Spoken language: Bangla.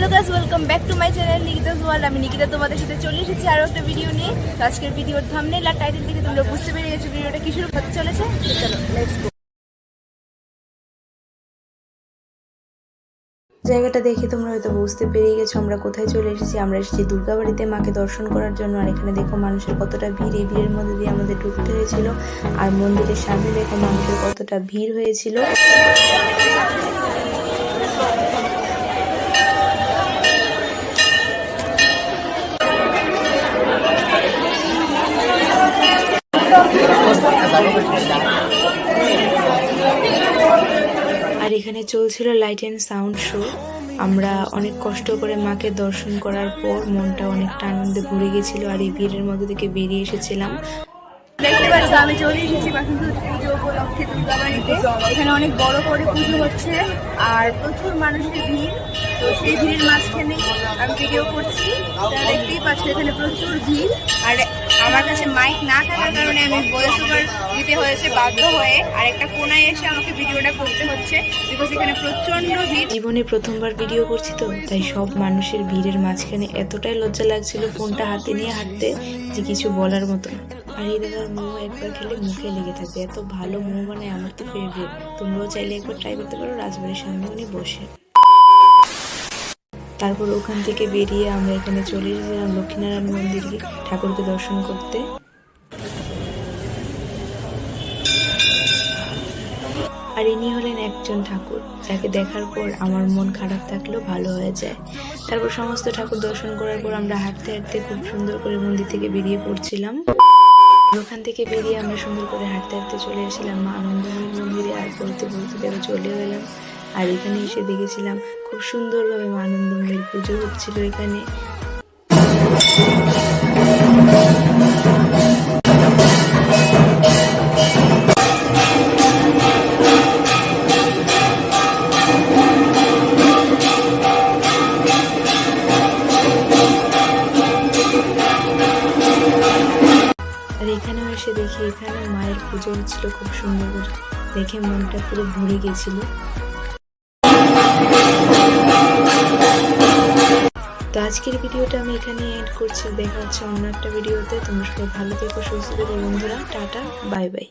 Hello guys, welcome back to my channel Nikita's world. আমি নিকিতা তোমাদের সাথে চলে এসেছি আরও একটা ভিডিও নিয়ে। তো আজকের ভিডিওর থাম্বনেল আর টাইটেল থেকে তোমরা বুঝতে পেরে গেছো ভিডিওটা কি শুরু হতে চলেছে। তো চলো লেটস গো। জায়গাটা দেখে তোমরা হয়তো বুঝতে পেরে গেছো আমরা কোথায় চলে এসেছি। আমরা এসেছি দুর্গাবাড়িতে মাকে দর্শন করার জন্য। আর এখানে দেখো মানুষের কতটা ভিড়, এই ভিড়ের মধ্যে দিয়ে আমাদের ঢুকতে হয়েছিল। আর মন্দিরের সামনে দেখো মানুষের কতটা ভিড় হয়েছিল। আর এখানে চলছিল লাইট অ্যান্ড সাউন্ড শো। আমরা অনেক কষ্ট করে মাকে দর্শন করার পর মনটা অনেকটা আনন্দে ভরে গেছিল। আর এই ভিড়ের মধ্যে থেকে বেরিয়ে এসেছিলাম। দেখতে পাচ্ছ আমি চলে এসেছি বাসন্তী পুজো উপলক্ষে দুর্গাবাড়িতে। এখানে অনেক বড় করে পুজো হচ্ছে আর প্রচুর মানুষের ভিড়। তো সেই ভিড়ের মাঝখানে আমি ভিডিও করছি। দেখতেই পাচ্ছ এখানে প্রচুর ভিড়। আর আমার কাছে মাইক না থাকার কারণে আমি ভয়েস ওভার দিতে হয়েছে বাধ্য হয়ে। আর একটা কোনায় এসে আমাকে ভিডিওটা করতে হচ্ছে বিকজ এখানে প্রচন্ড ভিড়। জীবনে প্রথমবার ভিডিও করছি তো তাই সব মানুষের ভিড়ের মাঝখানে এতটাই লজ্জা লাগছিল ফোনটা হাতে নিয়ে হাঁটতে যে কিছু বলার মতো না। আর এই দাদার মোমো একবার খেলে মুখে লেগে থাকবে, এত ভালো মোমো বানায়, আমার তো ফেভারিট। তোমরাও চাইলে একবার ট্রাই করতে পারো রাজবাড়ির সামনে উনি বসে। তারপর ওখান থেকে বেরিয়ে আমরা এখানে চলে এসেছিলাম লক্ষ্মীনারায়ণ মন্দিরে ঠাকুরকে দর্শন করতে। আর ইনি হলেন একজন ঠাকুর যাকে দেখার পর আমার মন খারাপ থাকলেও ভালো হয়ে যায়। তারপর সমস্ত ঠাকুর দর্শন করার পর আমরা হাঁটতে হাঁটতে খুব সুন্দর করে মন্দির থেকে বেরিয়ে পড়ছিলাম। ওখান থেকে বেরিয়ে আমরা সুন্দর করে হাঁটতে হাঁটতে চলে এসেছিলাম মা আনন্দময়ীর মন্দিরে। আর বলতে বলতে দেখো চলেও এলাম। আর এখানে এসে দেখেছিলাম খুব সুন্দরভাবে মা আনন্দময়ীর পুজো হচ্ছিল এখানে। আর এখানেও এসে দেখি এখানে মায়ের পুজো হচ্ছিল খুব সুন্দর করে, দেখে মনটা পুরো ভরে গেছিল। তো আজকের ভিডিওটা আমি এখানে এন্ড করছি। দেখা হচ্ছে অন্য একটা ভিডিওতে। তোমরা সবাই ভালো থেকো, সুস্থ থেকো বন্ধুরা। Tata, bye bye.